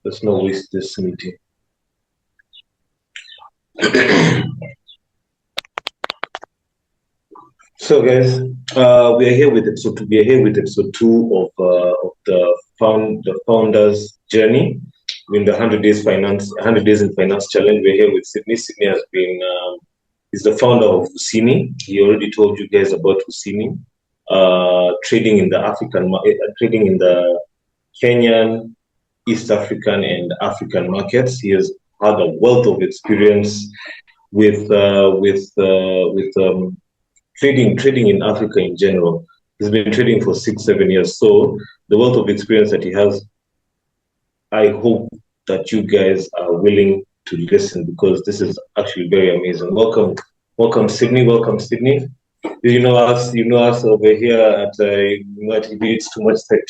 let's not waste this meeting. So, guys, we are here with episode 2. We are here with episode 2 of the founders journey in the 100 days in finance challenge. We're here with Sydney. Sydney has been is the founder of Hussini. He already told you guys about Hussini. Trading in the trading in the Kenyan, East African, and African markets. He has had a wealth of experience with trading in Africa in general. He's been trading for 6-7 years. So the wealth of experience that he has, I hope that you guys are willing to listen, because this is actually very amazing. Welcome, Sydney. Welcome, Sydney. You know us over here at it's too much tech.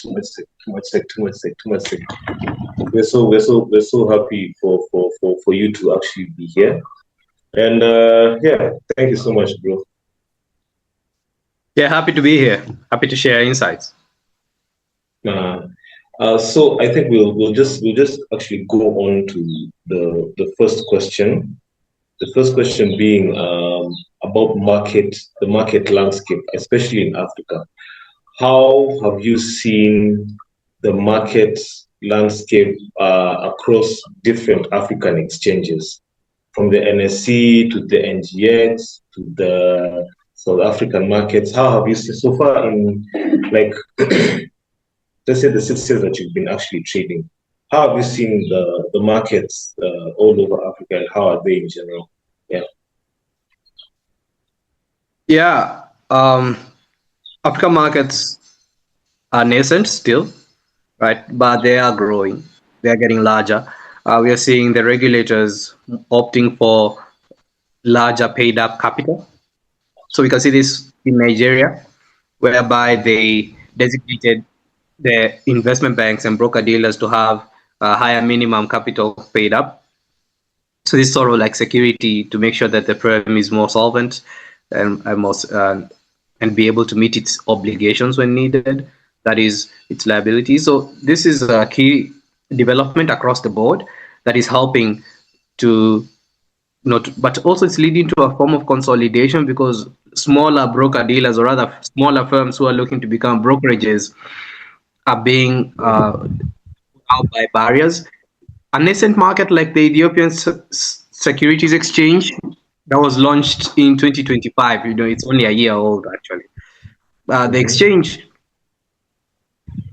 We're so happy for you to actually be here. And yeah, thank you so much, bro. Yeah, happy to be here. Happy to share insights. So I think we'll just actually go on to the first question. The first question being about the market landscape, especially in Africa. How have you seen the market landscape across different African exchanges, from the NSC to the NGX to the South African markets? How have you seen so far in, like, let's say the 6 years that you've been actually trading? How have you seen the markets all over Africa, and how are they in general? Yeah, African markets are nascent still, right? But they are growing. They are getting larger. We are seeing the regulators opting for larger paid up capital. So we can see this in Nigeria, whereby they designated the investment banks and broker dealers to have a higher minimum capital paid up. So this is sort of like security to make sure that the firm is more solvent and be able to meet its obligations when needed. That is its liability. So this is a key development across the board that is helping to but also it's leading to a form of consolidation, because smaller broker dealers, or rather smaller firms who are looking to become brokerages, are being out by barriers. A nascent market like the Ethiopian Securities Exchange that was launched in 2025, it's only a year old actually. The exchange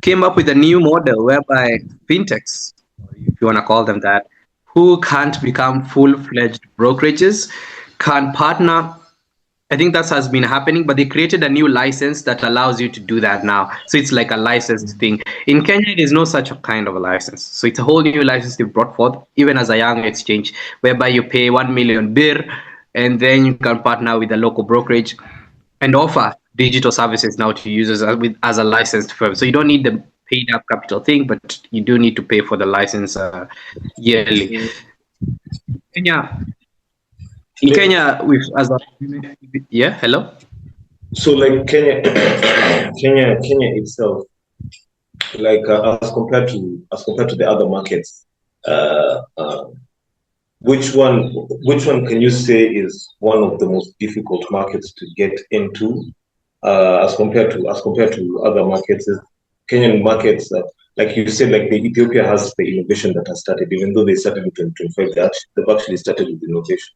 came up with a new model whereby fintechs, if you want to call them that, who can't become full-fledged brokerages, can partner. I think that has been happening, but they created a new license that allows you to do that now. So it's like a licensed thing. In Kenya, there's no such a kind of a license. So it's a whole new license they brought forth, even as a young exchange, whereby you pay 1 million birr, and then you can partner with a local brokerage and offer digital services now to users as a licensed firm. So you don't need the paid up capital thing, but you do need to pay for the license yearly. In Kenya, hello. So like Kenya itself, like as compared to the other markets, which one can you say is one of the most difficult markets to get into, as compared to other markets? Is Kenyan markets, like you said, like the Ethiopia has the innovation that has started, even though they started in 2025, they've actually started with innovation.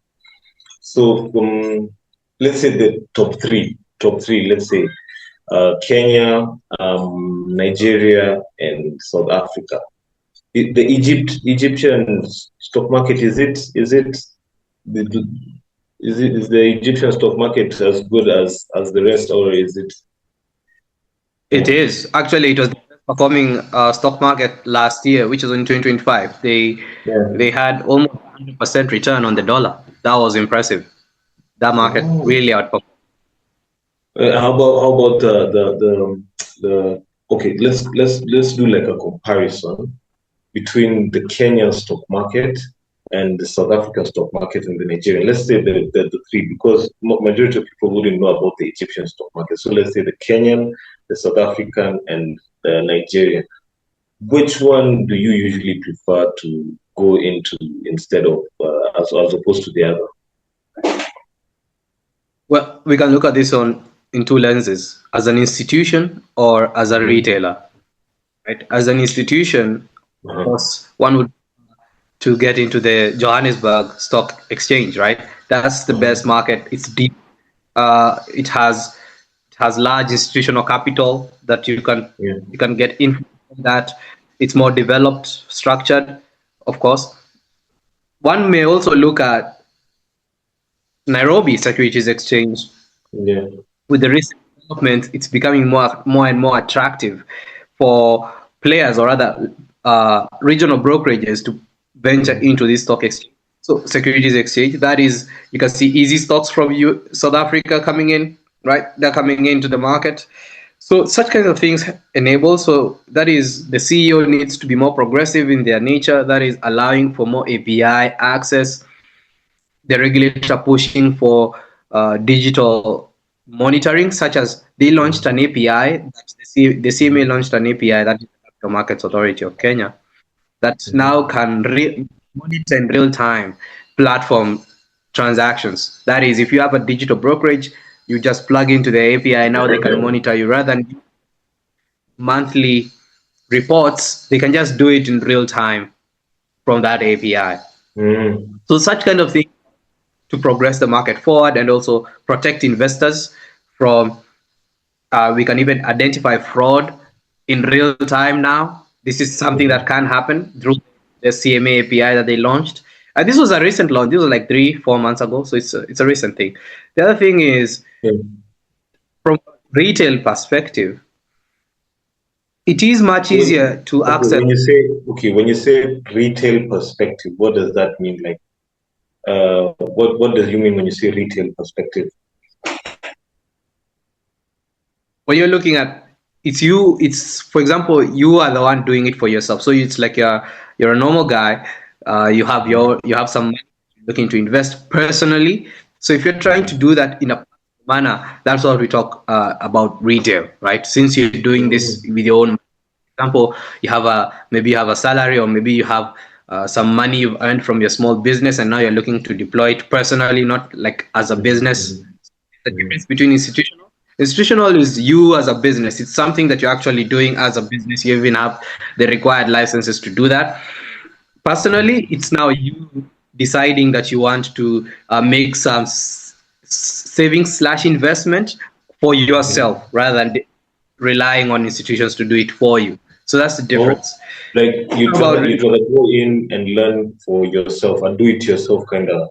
So let's say the top three, let's say Kenya, Nigeria, and South Africa. The Egyptian stock market, is the Egyptian stock market as good as the rest, or is it? It is. Actually, it was performing stock market last year, which was in 2025. They had almost 100% return on the dollar. That was impressive. That market really outperformed. How about the okay? Let's do like a comparison between the Kenyan stock market and the South African stock market and the Nigerian. Let's say the three, because majority of people wouldn't know about the Egyptian stock market. So let's say the Kenyan, the South African, and the Nigerian. which one do you usually prefer to go into instead of as opposed to the other? Well, we can look at this on in two lenses: as an institution or as a Mm-hmm. retailer. Right? As an institution, of Uh-huh. course, one would to get into the Johannesburg Stock Exchange. Right? That's the best Uh-huh. market. It's deep. It has large institutional capital that Yeah. you can get in that. It's more developed, structured, of course. One may also look at Nairobi Securities Exchange. Yeah. With the recent development, it's becoming more and more attractive for players or other regional brokerages to venture Mm-hmm. into this stock exchange. So securities exchange, that is, you can see easy stocks from South Africa coming in, right? They're coming into the market. So such kind of things enable. So that is, the CEO needs to be more progressive in their nature. That is allowing for more API access, the regulator pushing for digital monitoring, such as they launched an API, that the CMA launched an API, that is the Capital Markets Authority of Kenya, that now Mm-hmm. can monitor in real time platform transactions. That is, if you have a digital brokerage, you just plug into the API, now they can monitor you rather than monthly reports, they can just do it in real time from that API. Mm-hmm. So such kind of thing to progress the market forward and also protect investors from, we can even identify fraud in real time now. This is something that can happen through the CMA API that they launched. And this was a recent launch. This was like 3-4 months ago. So it's a recent thing. The other thing is, Yeah. from retail perspective, it is much When, easier to okay, access. when you say retail perspective, what does that mean? Like, what does you mean when you say retail perspective? When you're looking at, it's, for example, you are the one doing it for yourself, so it's like you're a normal guy. You have some money you're looking to invest personally. So if you're trying to do that in a manner, that's what we talk about retail, right? Since you're doing this Mm-hmm. with your own example, you have a maybe you have a salary, or maybe you have some money you've earned from your small business, and now you're looking to deploy it personally, not like as a business. Mm-hmm. The Mm-hmm. difference between institutional is you as a business. It's something that you're actually doing as a business. You even have the required licenses to do that. Personally, it's now you deciding that you want to make some savings slash investment for Mm-hmm. yourself rather than relying on institutions to do it for you. So that's the Oh, difference. like About you'd rather go in and learn for yourself and do it yourself kind of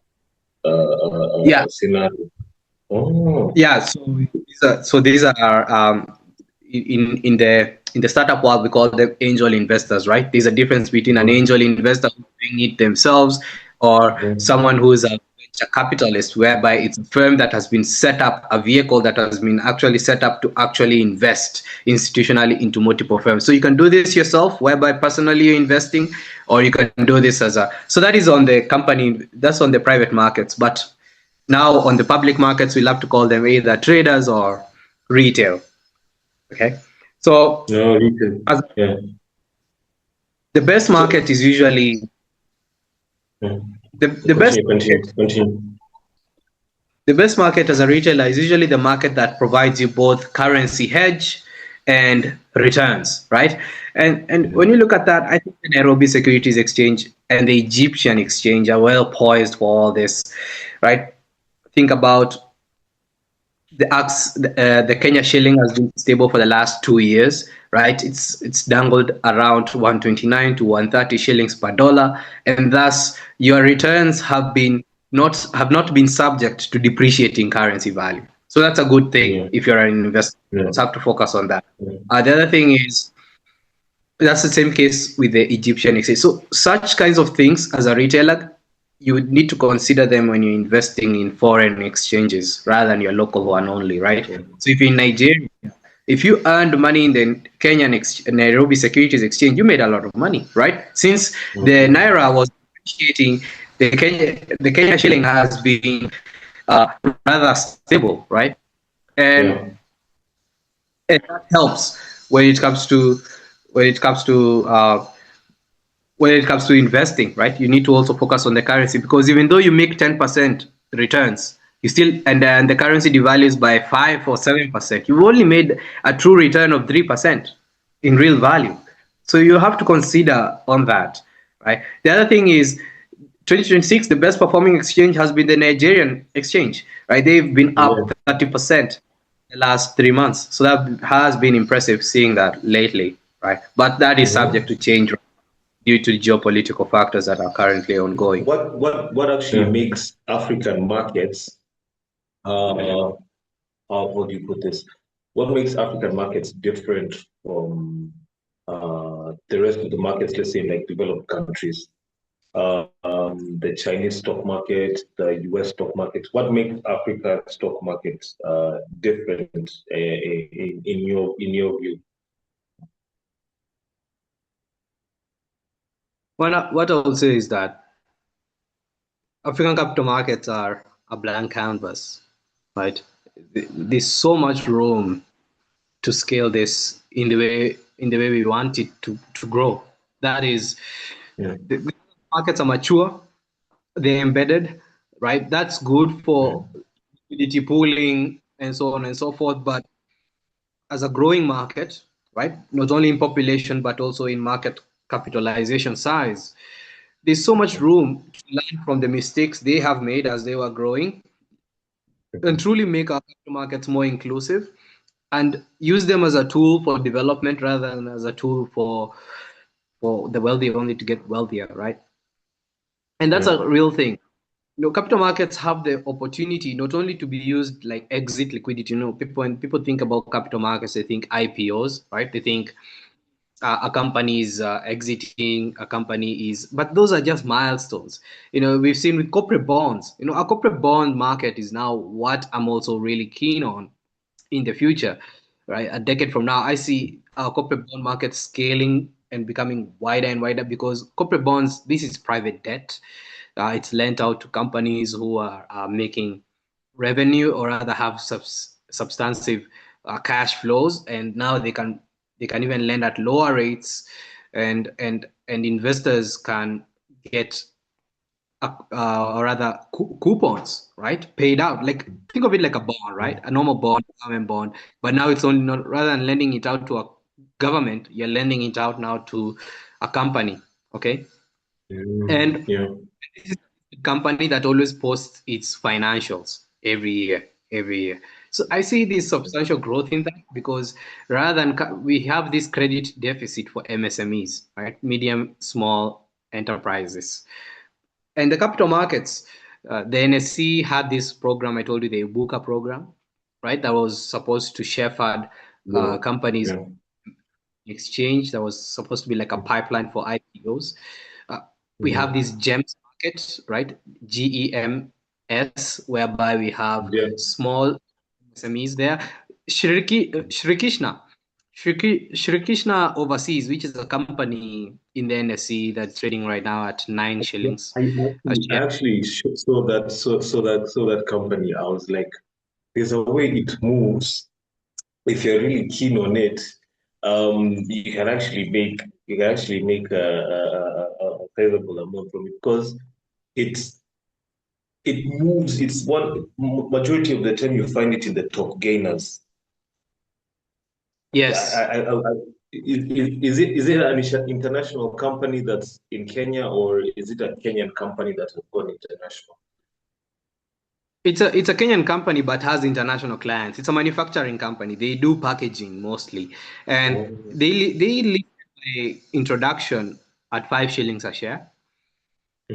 yeah, scenario. Oh, yeah. So these are in the startup world, we call them angel investors, right? There's a difference between an mm-hmm. angel investor who's doing it themselves, or someone who is a venture capitalist, whereby it's a firm that has been set up, a vehicle that has been actually set up to actually invest institutionally into multiple firms. So you can do this yourself, whereby personally you're investing, or you can do this as a, so that is on the company, that's on the private markets. But now on the public markets, we'll have to call them either traders or retail. Okay. So No, retail. as Yeah. the best So, market is usually mm. the best Continue, continue, market. continue. The best market as a retailer is usually the market that provides you both currency hedge and returns, right? And when you Yeah. look at that, I think the Nairobi Securities Exchange and the Egyptian Exchange are well poised for all this, right? Think about the Kenya shilling has been stable for the last 2 years, right? It's dangled around 129 to 130 shillings per dollar, and thus your returns have not been subject to depreciating currency value. So that's a good thing Yeah. if you're an investor. Yeah. So have to focus on that. Yeah. The other thing is, that's the same case with the Egyptian exchange. So such kinds of things, as a retailer, you would need to consider them when you're investing in foreign exchanges rather than your local one only, right? Yeah. So if you're in Nigeria, if you earned money in the Nairobi Securities Exchange, you made a lot of money, right? Since the Mhm. naira was appreciating, the Kenya shilling has been rather stable, right? Yeah. And and that helps when it comes to when it comes to investing, right? You need to also focus on the currency, because even though you make 10% returns, you still, and then the currency devalues by 5 or 7%, you've only made a true return of 3% in real value. So you have to consider on that, right? The other thing is 2026, the best performing exchange has been the Nigerian exchange, right? They've been Yeah. up 30% the last 3 months. So that has been impressive seeing that lately, right? But that is subject Mhm. to change due to geopolitical factors that are currently ongoing. What actually makes African markets how do you put this? What makes African markets different from the rest of the markets, let's say like developed countries? The Chinese stock market, the US stock market. What makes Africa stock markets different in your view? What I would say is that African capital markets are a blank canvas, right? There's so much room to scale this in the way we want it to grow. That is, Yeah. the markets are mature, they're embedded, right? That's good Yeah. for liquidity pooling and so on and so forth. But as a growing market, right, not only in population but also in market capitalization size, there's so much room to learn from the mistakes they have made as they were growing and truly make our capital markets more inclusive and use them as a tool for development rather than as a tool for the wealthy only to get wealthier, right? And that's Yeah. a real thing. Capital markets have the opportunity not only to be used like exit liquidity. People, when people think about capital markets, they think IPOs, right? They think a company is exiting, a company is, but those are just milestones. We've seen with corporate bonds. Our corporate bond market is now what I'm also really keen on in the future, right? A decade from now, I see our corporate bond market scaling and becoming wider and wider, because corporate bonds, this is private debt. It's lent out to companies who are making revenue, or rather have substantive cash flows, and now they can even lend at lower rates, and investors can get or rather coupons, right? Paid out. Like, think of it like a bond, right? A normal bond, government bond. But now it's only not, rather than lending it out to a government, you're lending it out now to a company. Okay. And Yeah. this is a company that always posts its financials every year. So I see this substantial growth in that, because rather than we have this credit deficit for MSMEs, right? Medium, small enterprises. And the capital markets, the NSC had this program, I told you, the Buka program, right? That was supposed to shepherd Yeah. companies Yeah. exchange. That was supposed to be like a pipeline for IPOs. Uh, we have Mhm. these GEMS markets, right? GEMS, whereby we have Yeah. small SMEs there. Shri Krishna, Shri Krishna Overseas, which is a company in the NSE that's trading right now at 9 shillings I a actually, I share. actually saw that company. I was like, there's a way it moves. If you're really keen on it, you can actually make a favorable amount from it, because it's it moves. It's one majority of the time you find it in the top gainers. Yes, Is it an international company that's in Kenya, or is it a Kenyan company that has gone international? it's a Kenyan company but has international clients. It's a manufacturing company. They do packaging mostly, and Oh. they listed the introduction at 5 shillings a share,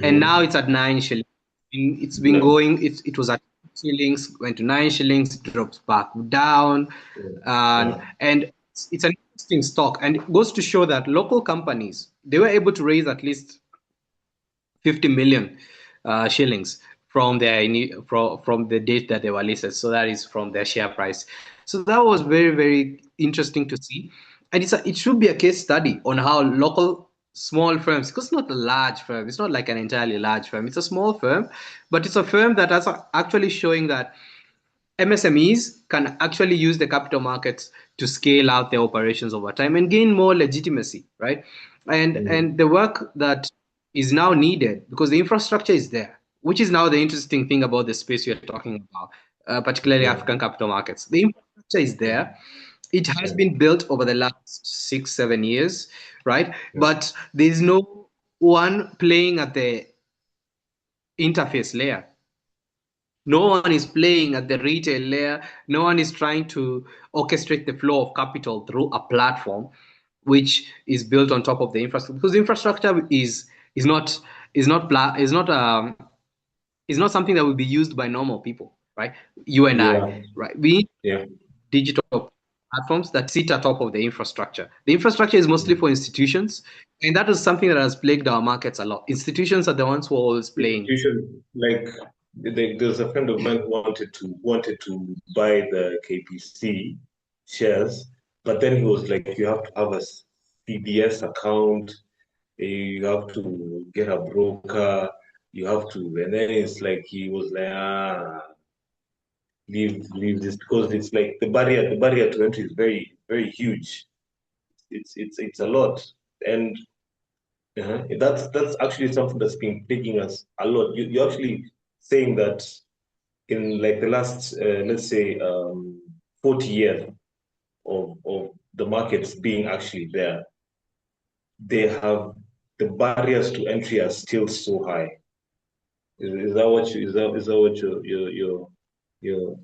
and now it's Mhm. at 9 shillings. It's been No. going. It was at shillings, went to 9 shillings, drops back down, Yeah. and Yeah. it's an interesting stock, and it goes to show that local companies, they were able to raise at least 50 million shillings from from the date that they were listed. So that is from their share price. So that was very, very interesting to see. And it should be a case study on how local small firms, because it's not a large firm, it's not like an entirely large firm, it's a small firm, but it's a firm that is actually showing that MSMEs can actually use the capital markets to scale out their operations over time and gain more legitimacy, right? And the work that is now needed because the infrastructure is there, which is now the interesting thing about the space you're talking about, particularly Yeah. African capital markets. The infrastructure is Yeah. there. It has Yeah. been built over the last 6, 7 years, right? Yeah. But there's no one playing at the interface layer. No one is playing at the retail layer. No one is trying to orchestrate the flow of capital through a platform which is built on top of the infrastructure. Because the infrastructure is not something that will be used by normal people, right? You and I, Yeah. right? We need Yeah. digital platforms that sit atop of the infrastructure. The infrastructure is mostly for institutions, and that is something that has plagued our markets a lot. Institutions are the ones who are always playing. Institution like there's a friend of mine who wanted to buy the KPC shares, but then he was like, you have to have a CDS account, you have to get a broker, you have to, and then it's like he was like, leave this because it's like the barrier to entry is very huge. It's a lot, and that's actually something that's been plaguing us a lot. You're actually saying that in like the last, let's say, 40 years of the markets being actually there, they have the barriers to entry are still so high. Is that what you, is that what you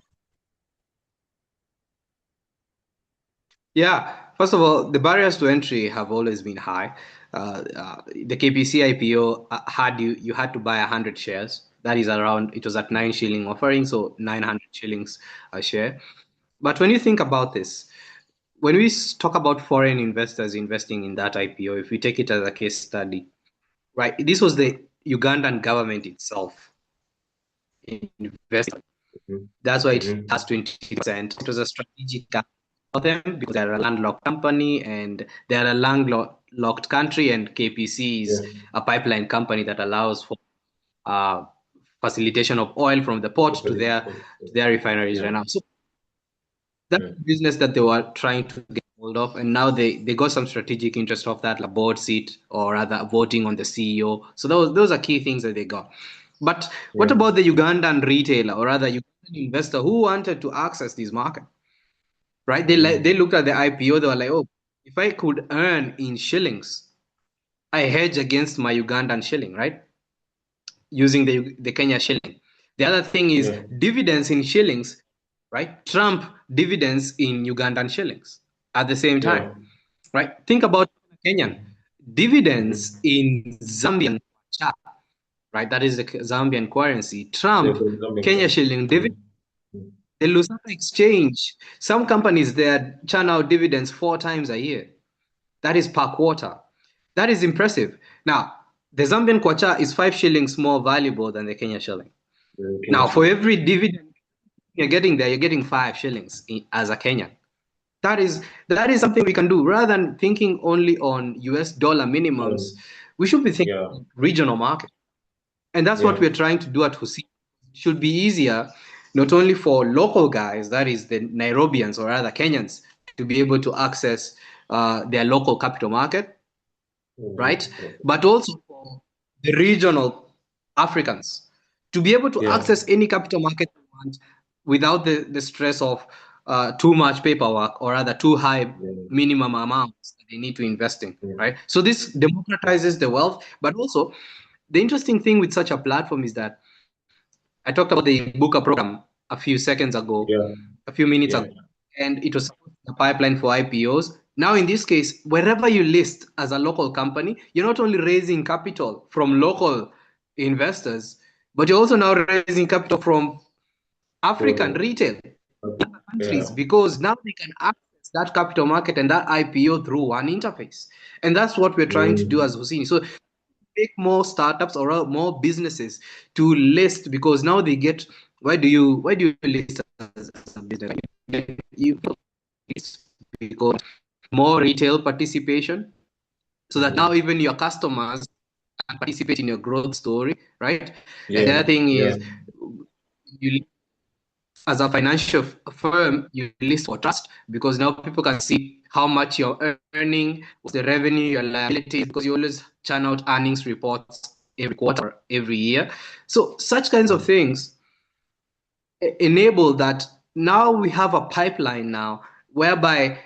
Yeah, first of all, the barriers to entry have always been high. The KPC IPO had you had to buy 100 shares. That is around it was at 9 shilling offering, so 900 shillings a share. But when you think about this, when we talk about foreign investors investing in that IPO, if we take it as a case study, right? This was the Ugandan government itself investing. Mhm. That's why it Mhm. has 20%. It was a strategic gap for them because they're a landlocked company and they're a landlocked country, and KPC Yeah, is a pipeline company that allows for uh, facilitation of oil from the port to their refineries right yeah, now. So that's yeah, the business that they were trying to get hold of, and now they got some strategic interest of that, like board seat or rather voting on the CEO. So those are key things that they got. But what yeah. about the Ugandan retailer or rather Ugandan investor who wanted to access this market? Right? They Mhm. looked at the IPO. They were like, oh, if I could earn in shillings, I hedge against my Ugandan shilling, right? Using the Kenya shilling. The other thing is Yeah, dividends in shillings, right? Trump dividends in Ugandan shillings at the same time, yeah. right? Think about Kenyan Mhm. dividends Mhm. in Zambian kwacha, right? That is the Zambian currency. Yeah, Trump the Zambian Kenya currency. shilling dividend. Mhm. Mhm. The Lusaka exchange. Some companies there churn out dividends 4 times a year. That is per quarter. That is impressive. Now, the Zambian kwacha is 5 shillings more valuable than the Kenya shilling. The Kenya Now, for shilling. every dividend you're getting there, you're getting 5 shillings as a Kenyan. That is something we can do rather than thinking only on US dollar minimums. We should be thinking Yeah, regional market. And that's what yeah. we're trying to do at Hussini. It should be easier, not only for local guys, that is the Nairobians or other Kenyans, to be able to access their local capital market, right? But also for the regional Africans to be able to Yeah, access any capital market they want without the stress of too much paperwork or rather too high yeah, minimum amounts that they need to invest in, yeah, right? So this democratizes the wealth, but also the interesting thing with such a platform is that I talked about the Booker program a few seconds ago, yeah, a few minutes yeah. ago, and it was a pipeline for IPOs. Now, in this case, wherever you list as a local company, you're not only raising capital from local investors, but you're also now raising capital from African So, retail yeah, countries because now they can access that capital market and that IPO through one interface. And that's what we're trying to do mm, as Hussein. So make more startups or more businesses to list because now they get why do you list as a business? You list because more retail participation so that now mhm. even your customers can participate in your growth story, right? And the Yeah, other thing yeah, is you as a financial firm, you list for trust because now people can see how much you're earning, what's the revenue, your liabilities, because you always churn out earnings reports every quarter, every year. So such kinds of things enable that now we have a pipeline now whereby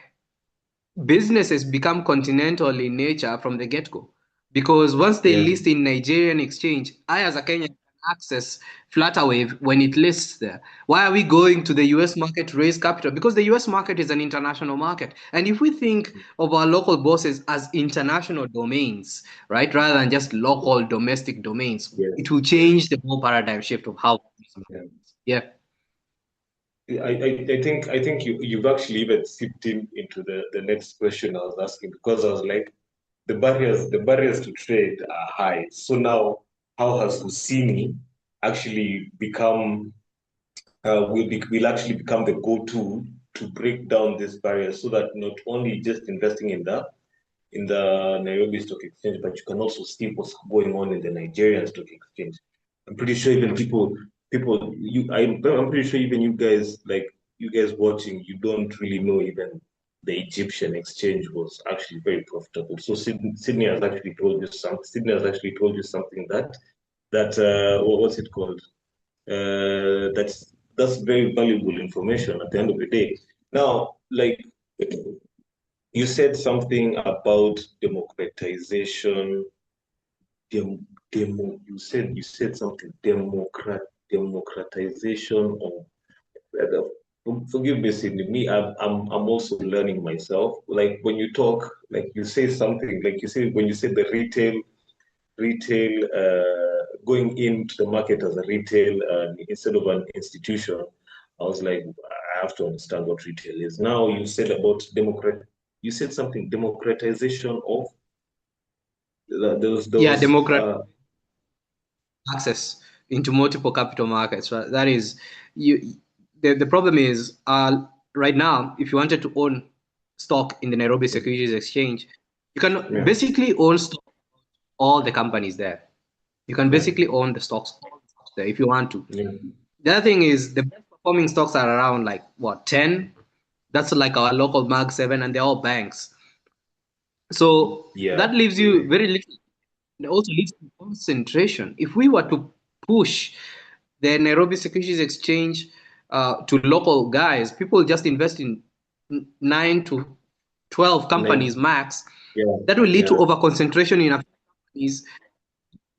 businesses become continental in nature from the get-go. Because once they Yeah. list in Nigerian exchange, I as a Kenyan can access Flutterwave when it lists there. Why are we going to the US market to raise capital? Because the US market is an international market. And if we think of our local bosses as international domains, right, rather than just local domestic domains, Yes. it will change the whole paradigm shift of how. Yeah. Yeah. I think you've actually even sipped into the next question I was asking, because I was like, the barriers to trade are high. So now, how has Hussini actually become will actually become the go-to to break down these barriers, so that not only just investing in the Nairobi Stock Exchange, but you can also see what's going on in the Nigerian Stock Exchange. I'm pretty sure even I'm pretty sure even you guys watching, you don't really know even the Egyptian exchange was actually very profitable. So Sydney has actually told you something. Sydney has actually told you something that what's it called? That's very valuable information at the end of the day. Now, like you said something about democratization. You said something democratization of. Forgive me, Sydney. Me, I'm also learning myself. Like when you talk, like you say something, like you say when you say the retail going into the market as a retail instead of an institution. I was like, I have to understand what retail is. Now you said about you said something democratization of Yeah, those democrat access into multiple capital markets. Right? That is, you. The problem is, right now, if you wanted to own stock in the Nairobi Securities Exchange, you can yeah, basically own stock all the companies there. You can yeah, basically own the stocks all the stocks there if you want to. yeah, The other thing is the best performing stocks are around like what 10. That's like our local Mag 7, and they're all banks. So yeah, that leaves you very little. It also leads to concentration. If we were to push the Nairobi Securities Exchange to local guys, people just invest in 9 to 12 companies nine, max. yeah, That will lead to yeah, over concentration in a few companies,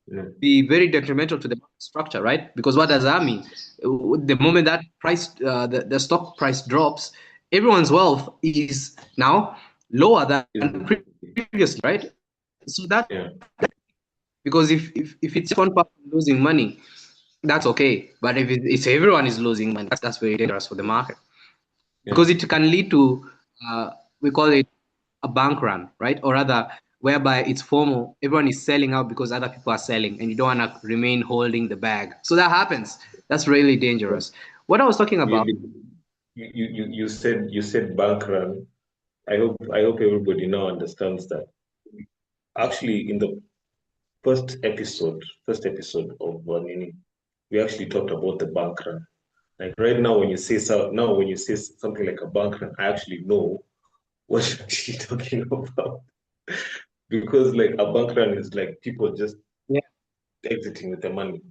yeah, be very detrimental to the market structure, right? Because what does that mean? The moment that the stock price drops, everyone's wealth is now lower is than previously, right? So that yeah, because if it's one person losing money, that's okay. But if it's everyone is losing money, that's very dangerous for the market yeah, because it can lead to we call it a bank run, right? Or rather, whereby it's formal, everyone is selling out because other people are selling, and you don't want to remain holding the bag. So that happens. That's really yeah. dangerous. What I was talking You, about, you said bank run. I hope everybody now understands that. Actually, in the first episode of Nini, we actually talked about the bank run. Like right now, when you say something like a bank run, I actually know what you're actually talking about, because like a bank run is like people just yeah, exiting with the money.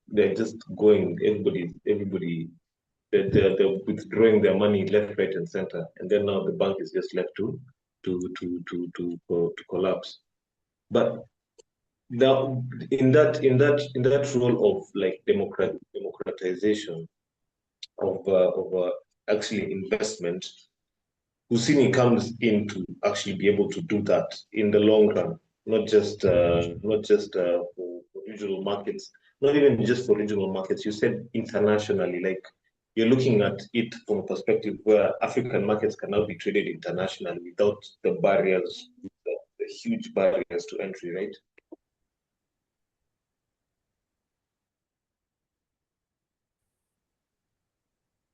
They're just going. Everybody, they're withdrawing their money left, right, and center, and then now the bank is just left to collapse. But now, in that role of like democratization of actually investment, Husini comes in to actually be able to do that in the long run, not just for regional markets, not even just for regional markets. You said internationally, like you're looking at it from a perspective where African markets can now be traded internationally without the huge barriers to entry, right?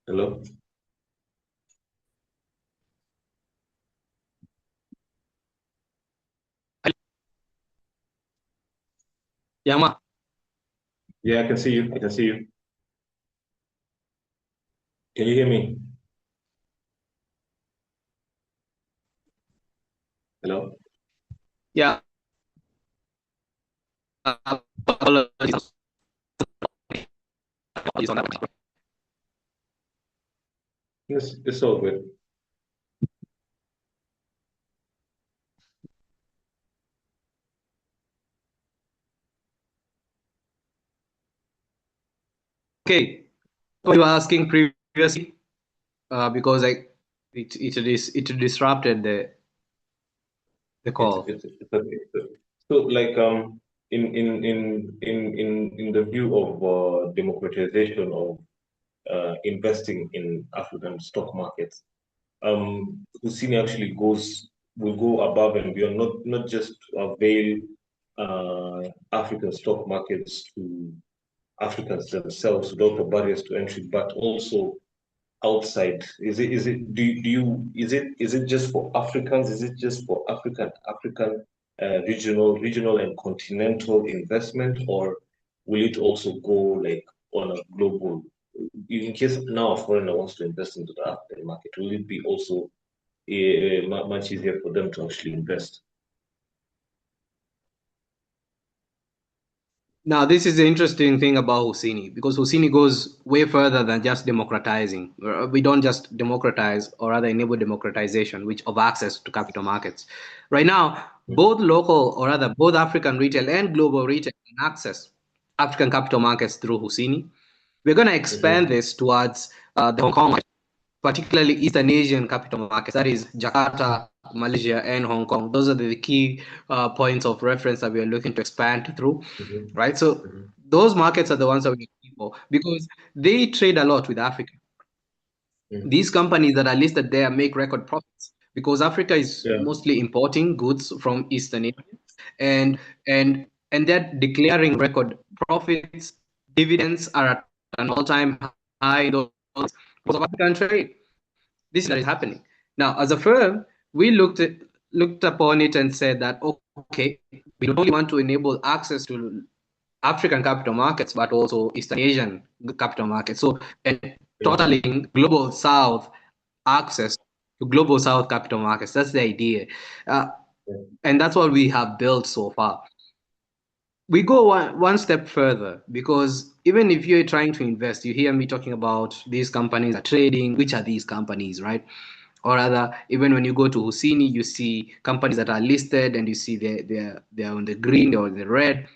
Hello? Young Yeah, I can see you. I can see you. Can you hear me? Hello? Yeah. Apologies on that. Yes, it's all good. Okay. So you were asking previously because it disrupted the It's call. it's it's okay. So like in the view of democratization of investing in African stock markets, Hussini actually will go above and beyond, not just to avail African stock markets to Africans themselves without the barriers to entry, but also outside. Is it just for Africans? Is it just for African regional and continental investment, or will it also go like on a global? In case now a foreigner wants to invest into the African market, will it be also much easier for them to actually invest? Now, this is the interesting thing about Hussini because Hussini goes way further than just democratizing. We don't just democratize or rather enable democratization, which of access to capital markets. Right now, both local or rather both African retail and global retail can access African capital markets through Hussini. We're going to expand Mm-hmm, this towards the Hong Kong, particularly Eastern Asian capital markets, that is Jakarta, Malaysia, and Hong Kong. Those are the key points of reference that we are looking to expand through, mm-hmm, right? So mm-hmm. those markets are the ones that we're looking for because they trade a lot with Africa. Mm. These companies that are listed there make record profits because Africa is Yeah, mostly importing goods from Eastern Asia, and and they're declaring record profits. Dividends are at an all-time high in those because of African trade. This is that is happening. Now, as a firm, we looked upon it and said that okay, we not only want to enable access to African capital markets, but also Eastern Asian capital markets. So, and yeah, totaling global South access to global South capital markets. That's the idea, uh, yeah. and that's what we have built so far. We go one step further because even if you're trying to invest, you hear me talking about these companies are trading. Which are these companies, right? Or rather, even when you go to Hussini, you see companies that are listed and you see they're on the green or the red.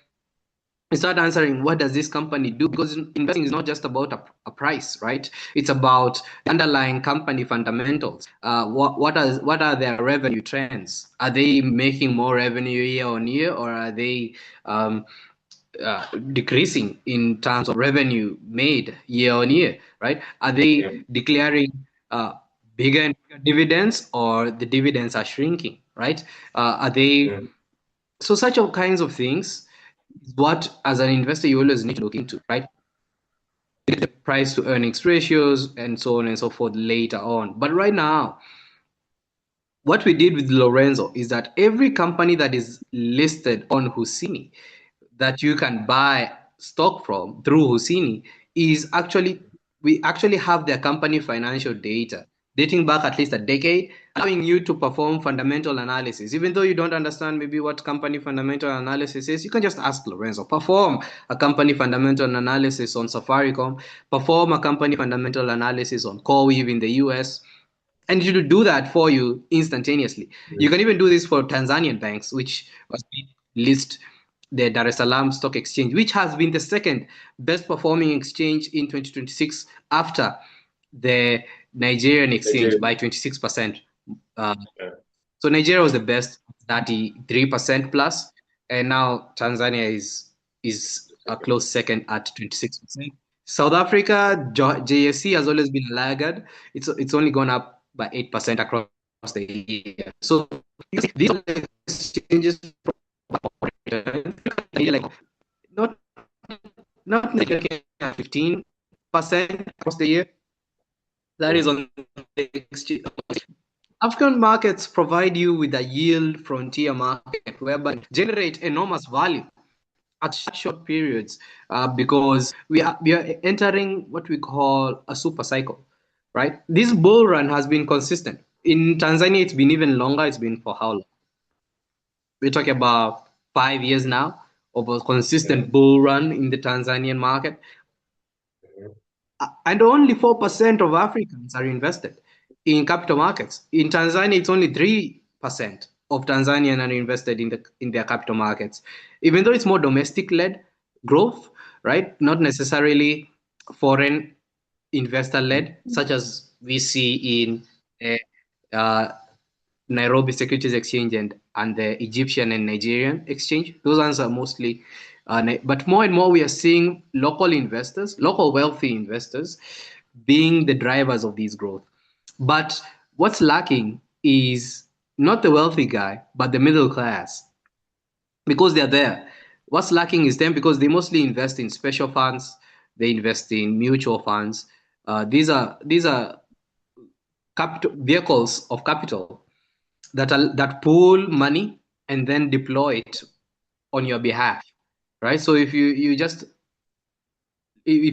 You start answering, what does this company do? Because investing is not just about a price, right? It's about the underlying company fundamentals. What are their revenue trends? Are they making more revenue year on year, or are they um, decreasing in terms of revenue made year on year, right? Are Yeah. they declaring bigger and bigger dividends, or the dividends are shrinking, right? Are they Mm. so such all kinds of things is what, as an investor, you always need to look into, right? The price to earnings ratios and so on and so forth later on. But right now, what we did with Lorenzo is that every company that is listed on Hussini that you can buy stock from through Hussini is actually we actually have their company financial data dating back at least a decade, allowing you to perform fundamental analysis. Even though you don't understand maybe what company fundamental analysis is, you can just ask Lorenzo. Perform a company fundamental analysis on Safaricom, perform a company fundamental analysis on CoreWeave in the US, and it will do that for you instantaneously. You Mm. can even do this for Tanzanian banks, which was list the Dar es Salaam Stock Exchange, which has been the second best performing exchange in 2026 after the Nigerian exchange Nigeria. by 26%. Uh, Yeah. so Nigeria was the best, 33% plus, and now Tanzania is a close second at 26%. South Africa, JSC has always been a laggard. It's only gone up by 8% across the year. So you see, these are the exchanges like not not necessarily 15% across the year. That is Mm. on the exchange. African markets provide you with a yield frontier market whereby generate enormous value at short periods because we are entering what we call a super cycle. right? This bull run has been consistent. In Tanzania, it's been even longer. It's been for how long? We're talking about 5 years now of a Yeah. consistent bull run in the Tanzanian market. Mhm. And only 4% of Africans are invested in capital markets. In Tanzania, it's only 3% of Tanzanians are invested in their capital markets, even though it's more domestic-led growth, right? Not necessarily foreign investor-led, such as we see in uh, Nairobi Securities Exchange and the Egyptian and Nigerian exchange. Those ones are mostly, but more and more we are seeing local investors, local wealthy investors, being the drivers of this growth. But what's lacking is not the wealthy guy, but the middle class, because they're there. What's lacking is them because they mostly invest in special funds, they invest in mutual funds. These are capital vehicles of capital that pool money and then deploy it on your behalf, right? So if you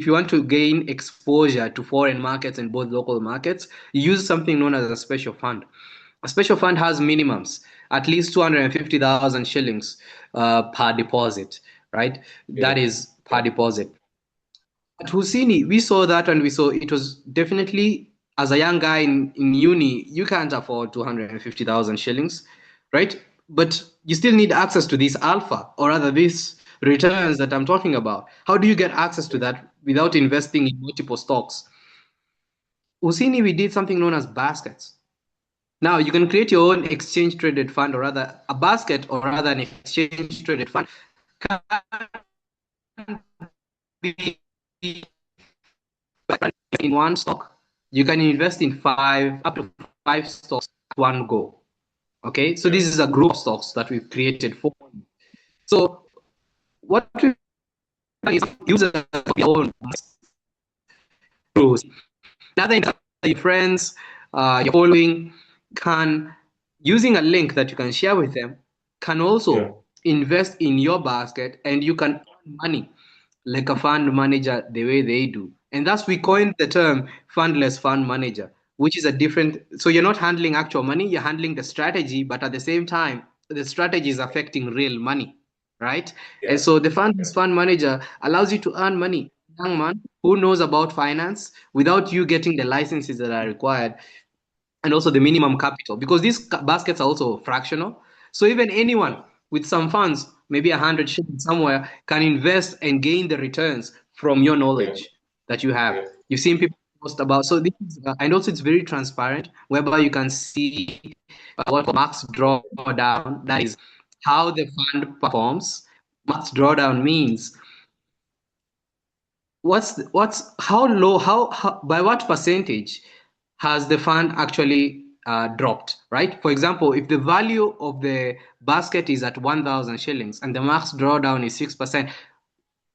want to gain exposure to foreign markets and both local markets, you use something known as a special fund. A special fund has minimums, at least 250,000 shillings per deposit, right? Yeah. That is per Yeah. deposit. At Hussini, we saw that and we saw it was definitely, as a young guy in uni, you can't afford 250,000 shillings, right? But you still need access to this alpha, or rather, these returns that I'm talking about. How do you get access to that without investing in multiple stocks? Hussini, we did something known as baskets. Now, you can create your own exchange traded fund, or rather, a basket, or rather, an exchange traded fund can be in one stock. You can invest in up to five stocks at one go. Okay, so Yeah. this is a group of stocks that we've created for you. So what we is users your own rules. Another your friends, your following can, using a link that you can share with them, can Yeah. also invest in your basket and you can earn money like a fund manager the way they do. And thus we coined the term fundless fund manager, which is a different, so you're not handling actual money, you're handling the strategy, but at the same time, the strategy is affecting real money, right? And Yeah. so the Yeah. fundless fund manager allows you to earn money. Young man who knows about finance without you getting the licenses that are required, and also the minimum capital, because these baskets are also fractional. So even Yeah. anyone with some funds, maybe 100 shillings somewhere, can invest and gain the returns from your Yeah. knowledge that you have. Yeah. You've seen people post about, so this is, and also it's very transparent, whereby you can see what max drawdown, that is how the fund performs. Max drawdown means what's how low, how by what percentage has the fund actually dropped, right? For example, if the value of the basket is at 1,000 shillings and the max drawdown is 6%,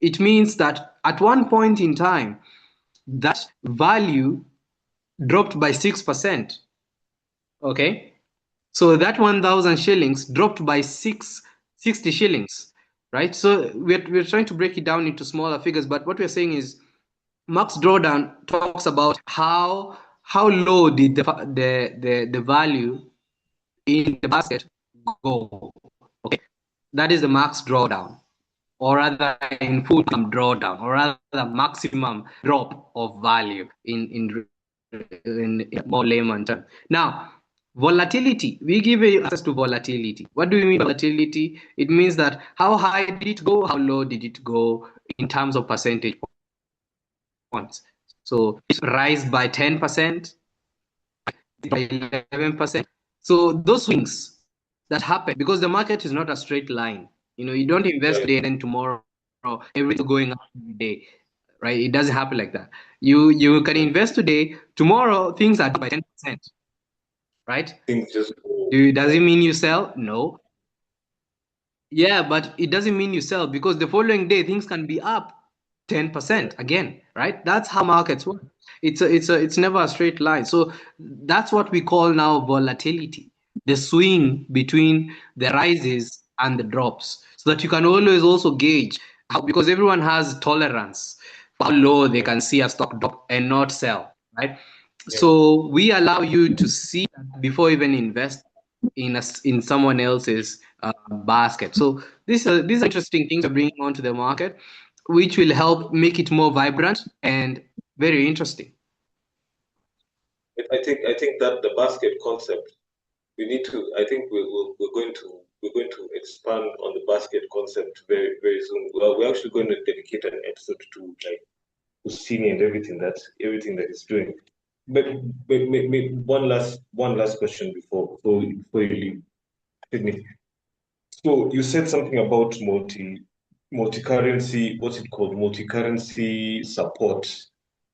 it means that at one point in time that value dropped by 6%. Okay, so that 1,000 shillings dropped by 60 shillings, right? So we're trying to break it down into smaller figures, but what we're saying is Max Drawdown talks about how low did the value in the basket go. Okay, that is the max drawdown, or rather in full drawdown, or rather maximum drop of value in more layman term. Now, volatility. We give you access to volatility. What do we mean by volatility? It means that how high did it go, how low did it go in terms of percentage points. So it rise by 10%, by 11%. So those swings that happen, because the market is not a straight line. You don't invest Yeah. today and then tomorrow everything's going up every day, right? It doesn't happen like that. You can Yeah. invest today, tomorrow things are down by 10%, right? Things just go. Does it mean you sell? No. Yeah, but it doesn't mean you sell, because the following day things can be up Yeah. 10% again, right? That's how markets work. It's never a straight line. So that's what we call now volatility, the swing between the rises and the drops, so that you can always also gauge how, because everyone has tolerance for how low they Yeah. can see a stock drop and not sell, right? So we allow you to see that before even invest in someone else's basket. So these are interesting things we're bringing onto the market, which will help make it more vibrant and very interesting. I think that the basket concept we need to. I think we're going to expand on the basket concept very soon. Well, we're actually going to dedicate an episode to like Hussini and everything that he's doing. But, one last question before you leave, Sydney. So you said something about multi currency. What's it called? Multi currency support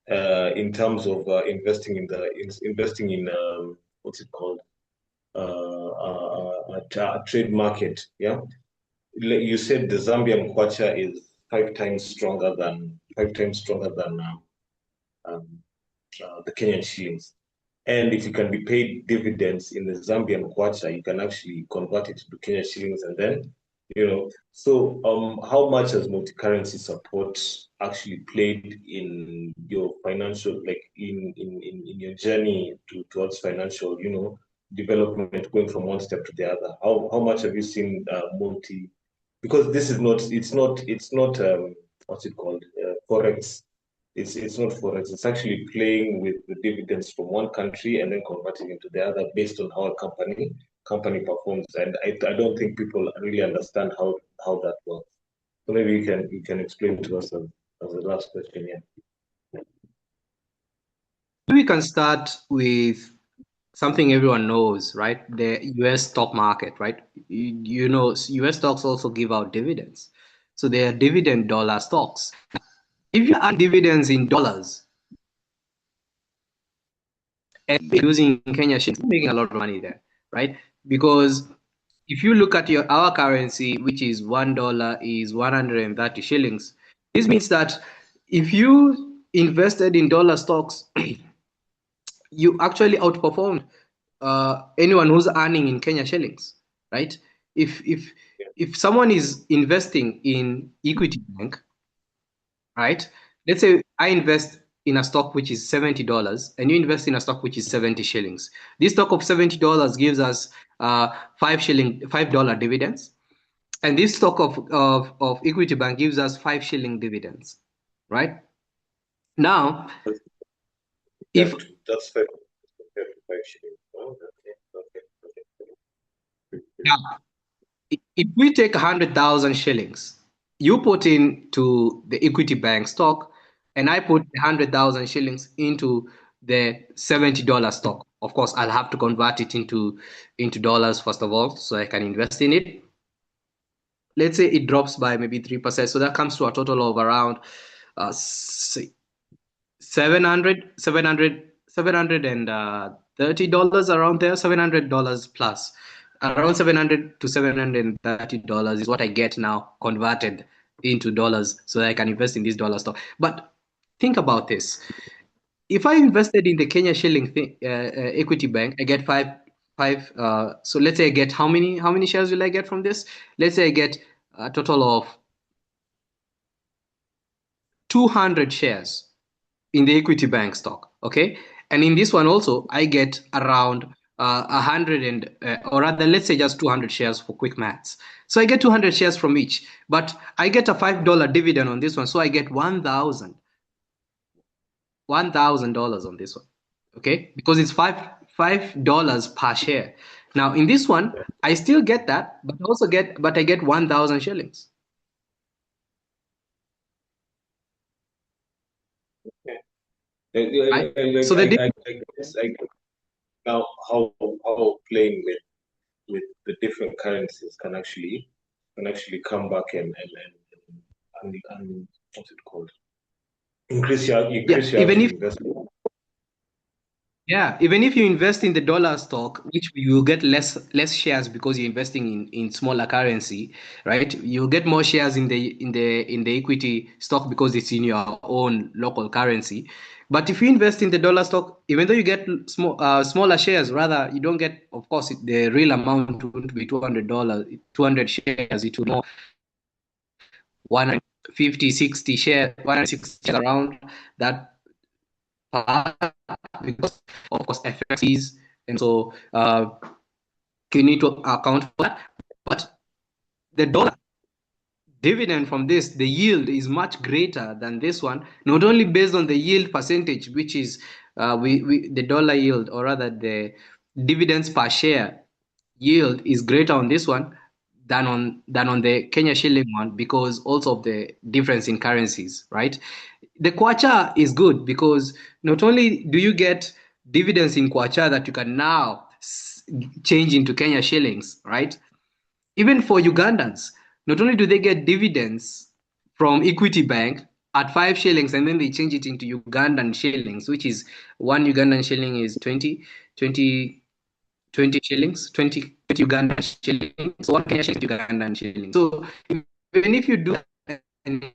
in terms of investing in what's it called? A trade market. Yeah, like you said the Zambian kwacha is five times stronger than um, the Kenyan shillings. And if you can be paid dividends in the Zambian kwacha, you can actually convert it to Kenyan shillings and then, So, how much has multi-currency support actually played in your financial, like in your journey towards financial, development, going from one step to the other? How much have you seen multi? Because this is not, it's not what's it called? Forex. It's not forex. It's actually playing with the dividends from one country and then converting into the other based on how a company performs. And I don't think people really understand how that works. So maybe you can explain to us as the last question. Yeah. We can start with something everyone knows, right? The US stock market, right? You know, US stocks also give out dividends. So they are dividend dollar stocks. If you earn dividends in dollars and using Kenya shillings, you're making a lot of money there, right? Because if you look at our currency, which is $1 is 130 shillings, this means that if you invested in dollar stocks, you actually outperformed anyone who's earning in Kenya shillings, right? If if if someone is investing in Equity Bank, right? Let's say I invest in a stock which is $70, and you invest in a stock which is 70 shillings. This stock of $70 gives us $5 dividends, and this stock of Equity Bank gives us 5 shilling dividends, right? Now, if That's fair compared to 5 shillings. Oh, okay. now, if we take 100,000 shillings, you put into the Equity Bank stock, and I put 100,000 shillings into the $70 stock. Of course, I'll have to convert it into dollars first of all, so I can invest in it. Let's say it drops by maybe 3%, so that comes to a total of around 700 and $30 around there, $700 plus. Around 700 to $730 is what I get now converted into dollars so that I can invest in this dollar stock. But think about this. If I invested in the Kenya shilling equity bank, I get five. So let's say I get how many shares will I get from this? Let's say I get a total of 200 shares in the equity bank stock. Okay, and in this one also I get around 100 and or rather let's say just 200 shares for quick maths. So I get 200 shares from each, but I get a $5 dividend on this one, so I get $1,000 on this one. Okay, because it's $5 per share. Now in this one I still get that, but I get 1,000 shillings. Right? So I now how playing with the different currencies can actually come back and what's it called? yeah, Increase your even actual if investment. Yeah, even if you invest in the dollar stock, which you get less shares because you're investing in smaller currency, right? You get more shares in the equity stock because it's in your own local currency. But if you invest in the dollar stock, even though you get smaller shares, rather you don't get, of course, the real amount won't be $200, 200 shares. It will be more 150, 60 shares, 160 shares around that part because, of course, FXs, and so you need to account for that. But the dollar dividend from this, the yield is much greater than this one, not only based on the yield percentage, which is the dollar yield, or rather the dividends per share yield is greater on this one than on the Kenya shilling one, because also of the difference in currencies, right? The kwacha is good because not only do you get dividends in kwacha that you can now change into Kenya shillings, right? Even for Ugandans, not only do they get dividends from Equity Bank at 5 shillings, and then they change it into Ugandan shillings, which is one Ugandan shilling is 20 shillings, 20 Ugandan shillings, so one Kenya shilling is Ugandan shilling. So even if you do and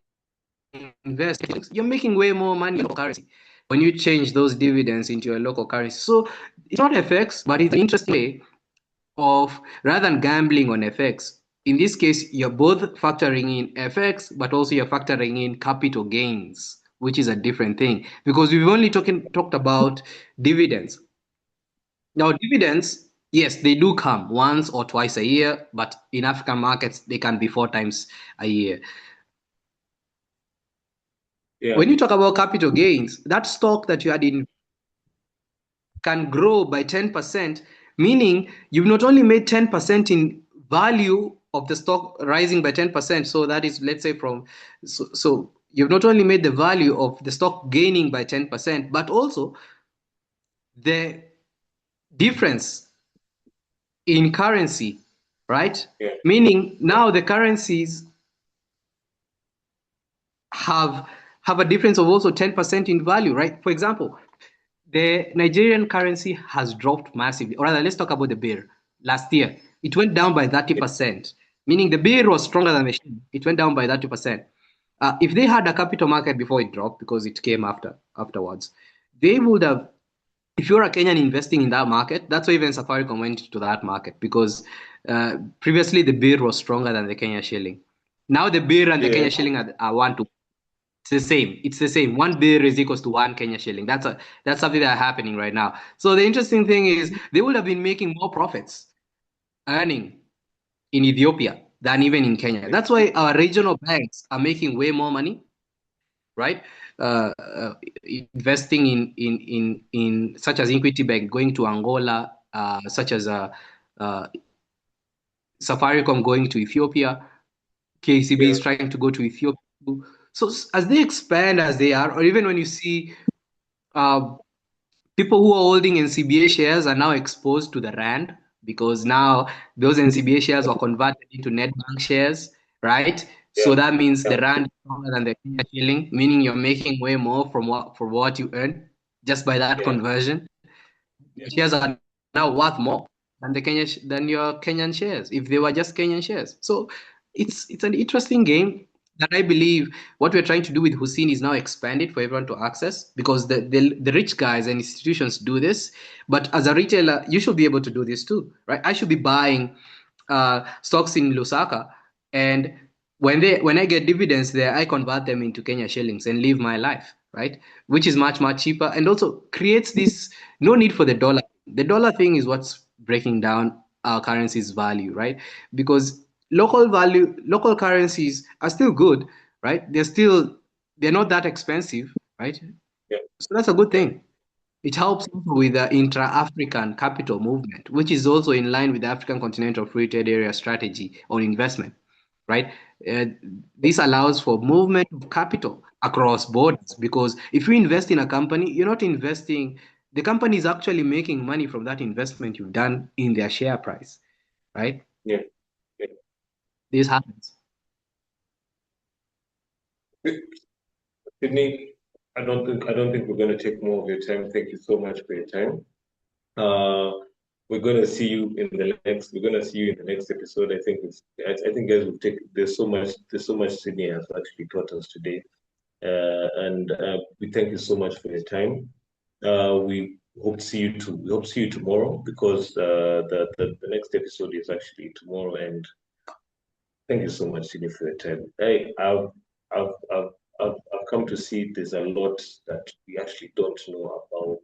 invest, you're making way more money in local currency when you change those dividends into your local currency. So it's not FX, but it's an interesting way of, rather than gambling on FX, in this case, you're both factoring in FX, but also you're factoring in capital gains, which is a different thing because we've only talked about dividends. Now, dividends, yes, they do come once or twice a year, but in African markets, they can be 4 times a year. Yeah. When you talk about capital gains, that stock that you had in can grow by 10%, meaning you've not only made 10% in value of the stock rising by 10%. So that is, let's say, so you've not only made the value of the stock gaining by 10%, but also the difference in currency, right? Yeah. Meaning now the currencies have have a difference of also 10% in value, right? For example, the Nigerian currency has dropped massively. Or rather, let's talk about the beer. Last year, it went down by 30%, meaning the beer was stronger than the shilling. It went down by 30%. If they had a capital market before it dropped, because it came afterwards, they would have, if you're a Kenyan investing in that market, that's why even Safaricom went to that market, because previously the beer was stronger than the Kenya shilling. Now the beer and the Yeah. Kenya shilling are one to, it's the same. It's the same. One beer is equals to one Kenya shilling. That's something that's happening right now. So the interesting thing is they would have been making more profits earning in Ethiopia than even in Kenya. That's why our regional banks are making way more money, right? Investing in such as Equity Bank going to Angola, such as uh, Safaricom going to Ethiopia, KCB Yeah. is trying to go to Ethiopia. So as they expand as they are, or even when you see uh, people who are holding NCBA shares are now exposed to the rand, because now those NCBA shares were converted into Netbank shares, right? Yeah. So that means Yeah. the rand is stronger than the Kenya shilling, meaning you're making way more from what you earn just by that Yeah. conversion. Yeah. Shares are now worth more than than your Kenyan shares if they were just Kenyan shares. So it's an interesting game that I believe what we're trying to do with Hussini is now expand it for everyone to access, because the rich guys and institutions do this, but as a retailer you should be able to do this too, right? I should be buying stocks in Lusaka, and when I get dividends there, I convert them into Kenya shillings and live my life, right? Which is much cheaper and also creates this no need for the dollar. The dollar thing is what's breaking down our currency's value, right? Because local currencies are still good, right? They're not that expensive, right? Yeah. So that's a good Yeah. thing. It helps also with the intra-African capital movement, which is also in line with the African Continental Free Trade Area strategy on investment, right? Uh, this allows for movement of capital across borders, because if you invest in a company, you're not investing, the company is actually making money from that investment you've done in their share price, right? Yeah. Yeah. This happens. Sydney, I don't think we're going to take more of your time. Thank you so much for your time. Uh, we're going to see you in the next. We're going to see you in the next episode. I think guys will take. There's so much Sydney has actually taught us today, and we thank you so much for your time. We hope to see you tomorrow, because the next episode is actually tomorrow. And thank you so much, Sydney, for your time. I've I've come come to see there's a lot that we actually don't know about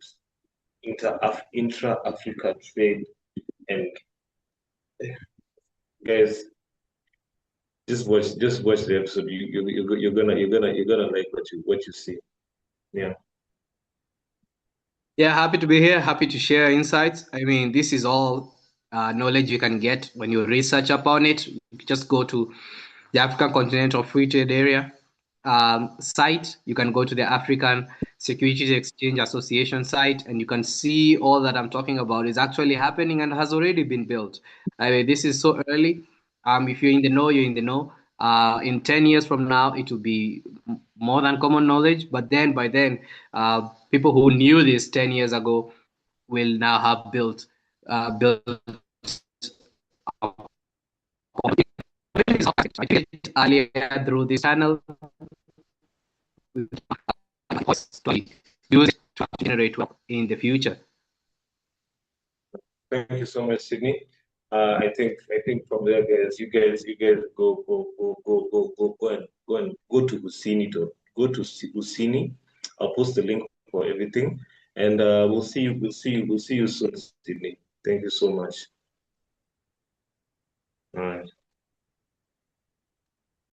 intra-Africa trade. And guys, just watch the episode. You're gonna like what you see. Yeah. Yeah, happy to be here. Happy to share insights. I mean, this is all knowledge you can get when you research upon it. You just go to the African Continental Free Trade Area site. You can go to the African Securities Exchange Association site, and you can see all that I'm talking about is actually happening and has already been built. I mean, this is so early. If you're in the know, you're in the know. In 10 years from now, it will be more than common knowledge. But then, by then, people who knew this 10 years ago will now have built earlier through this channel to use it to generate wealth in the future. Thank you so much, Sydney. I think from there, guys go to Hussini Hussini. I'll post the link for everything, and we'll see you soon, Sydney. Thank you so much. All right.